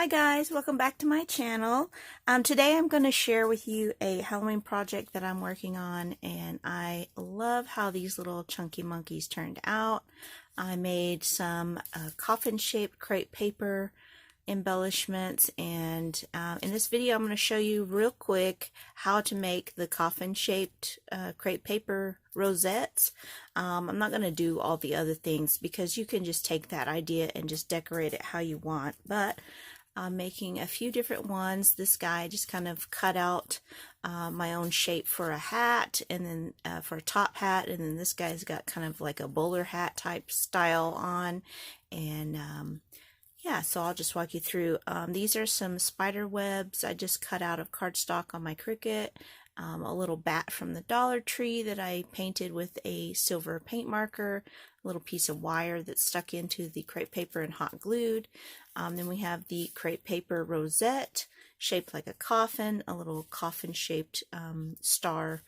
Hi guys, welcome back to my channel. Today I'm going to share with you a Halloween project that I'm working on, and I love how these little chunky monkeys turned out. I made some coffin shaped crepe paper embellishments, and in this video I'm going to show you real quick how to make the coffin shaped crepe paper rosettes. I'm not going to do all the other things because you can just take that idea and just decorate it how you want, but I'm making a few different ones. This guy just kind of cut out my own shape for a hat, and then for a top hat, and then this guy's got kind of like a bowler hat type style on, and yeah, so I'll just walk you through. These are some spider webs I just cut out of cardstock on my Cricut. A little bat from the Dollar Tree that I painted with a silver paint marker, a little piece of wire that's stuck into the crepe paper and hot glued. Then we have the crepe paper rosette shaped like a coffin, a little coffin shaped star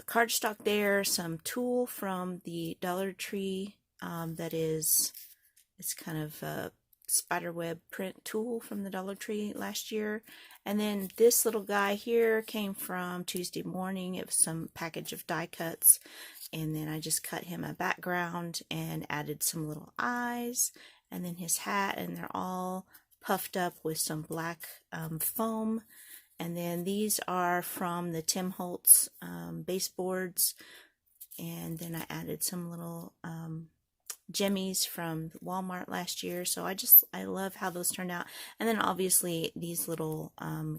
cardstock there, some tulle from the Dollar Tree it's kind of a spiderweb print tulle from the Dollar Tree last year. And then this little guy here came from Tuesday Morning. It was some package of die cuts, and then I just cut him a background and added some little eyes, and then his hat, and they're all puffed up with some black foam. And then these are from the Tim Holtz baseboards, and then I added some little jimmies from Walmart last year. So I love how those turned out. And then obviously these little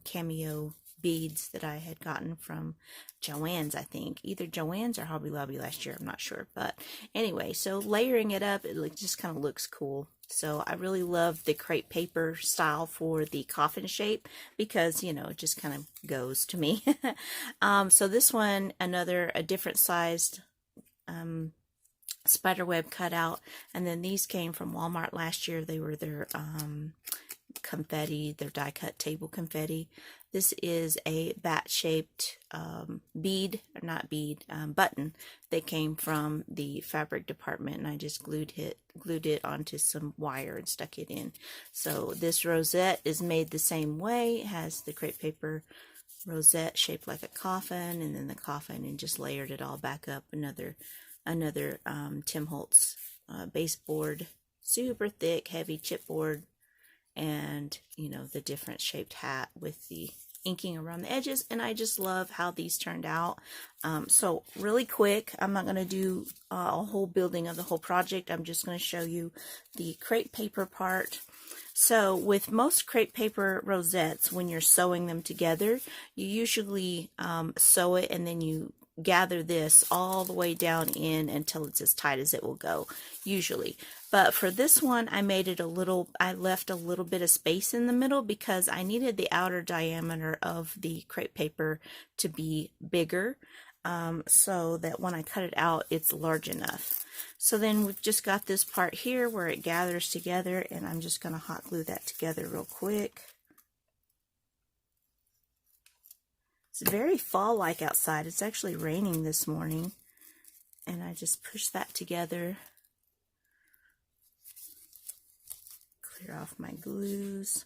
cameo beads that I had gotten from Joann's, I think either Joann's or Hobby Lobby last year, I'm not sure, but anyway, so layering it up, it just kind of looks cool. So I really love the crepe paper style for the coffin shape because, you know, it just kind of goes to me. So this one, a different sized spiderweb cutout, and then these came from Walmart last year. They were their confetti, their die cut table confetti. This is a bat shaped button that came from the fabric department, and I just glued it onto some wire and stuck it in. So this rosette is made the same way. It has the crepe paper rosette shaped like a coffin, and then the coffin, and just layered it all back up. Another Tim Holtz baseboard, super thick, heavy chipboard, and you know, the different shaped hat with the inking around the edges. And I just love how these turned out. So really quick, I'm not going to do a whole building of the whole project. I'm just going to show you the crepe paper part. So with most crepe paper rosettes, when you're sewing them together, you usually sew it and then you gather this all the way down in until it's as tight as it will go, usually. But for this one, I left a little bit of space in the middle because I needed the outer diameter of the crepe paper to be bigger, so that when I cut it out, it's large enough. So then we've just got this part here where it gathers together, and I'm just going to hot glue that together real quick. It's very fall-like outside. It's actually raining this morning, and I just push that together. Clear off my glues.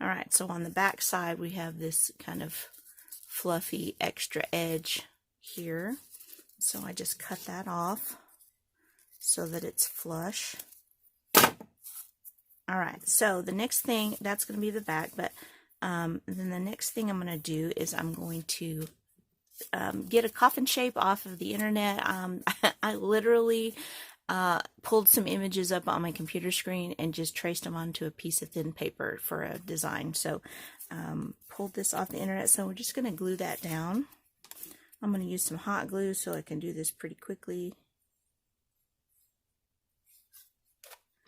Alright, so on the back side we have this kind of fluffy extra edge here. So I just cut that off so that it's flush. Alright, so the next thing, that's going to be the back, but then the next thing I'm going to do is I'm going to get a coffin shape off of the internet. I literally pulled some images up on my computer screen and just traced them onto a piece of thin paper for a design. So pulled this off the internet, so we're just going to glue that down. I'm going to use some hot glue so I can do this pretty quickly.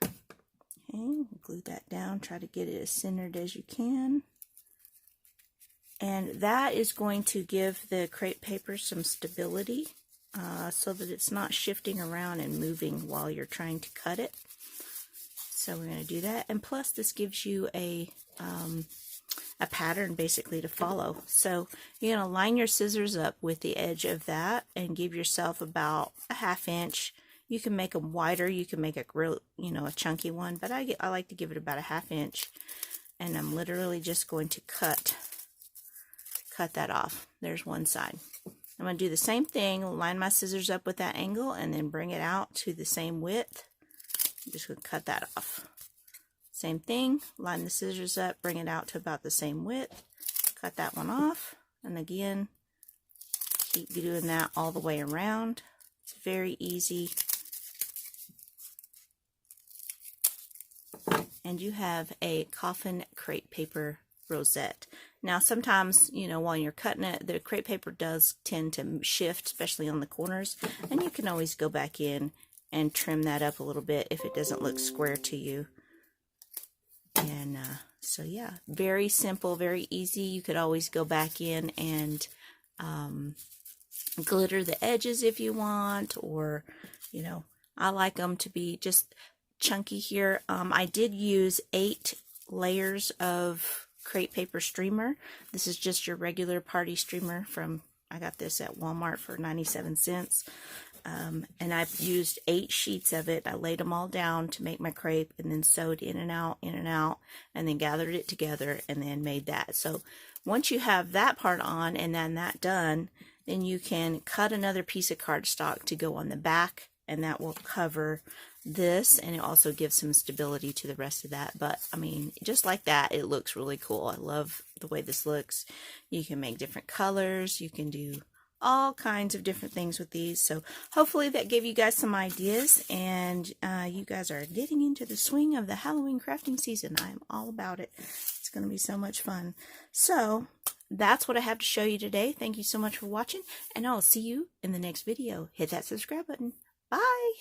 Okay, glue that down, try to get it as centered as you can. And that is going to give the crepe paper some stability so that it's not shifting around and moving while you're trying to cut it. So we're going to do that. And plus this gives you a pattern basically to follow. So you're going to line your scissors up with the edge of that and give yourself about a 1/2 inch. You can make them wider. You can make a real, a chunky one, but I like to give it about a 1/2 inch. And I'm literally just going to cut that off. There's one side. I'm going to do the same thing, line my scissors up with that angle, and then bring it out to the same width. I'm just going to cut that off. Same thing, line the scissors up, bring it out to about the same width, cut that one off, and again, keep doing that all the way around. It's very easy. And you have a Coffin crepe paper rosette. Now sometimes, while you're cutting it, the crepe paper does tend to shift, especially on the corners, and you can always go back in and trim that up a little bit if it doesn't look square to you. And so yeah, very simple, very easy. You could always go back in and glitter the edges if you want, or I like them to be just chunky here. I did use 8 layers of crepe paper streamer. This is just your regular party streamer I got this at Walmart for 97 cents. And I've used 8 sheets of it. I laid them all down to make my crepe, and then sewed in and out, and then gathered it together, and then made that. So once you have that part on and then that done, then you can cut another piece of cardstock to go on the back, and that will cover this, and it also gives some stability to the rest of that. But I mean, just like that, it looks really cool. I love the way this looks. You can make different colors. You can do all kinds of different things with these. So hopefully that gave you guys some ideas, and you guys are getting into the swing of the Halloween crafting season. I'm all about it. It's going to be so much fun. So that's what I have to show you today. Thank you so much for watching, and I'll see you in the next video. Hit that subscribe button. Bye!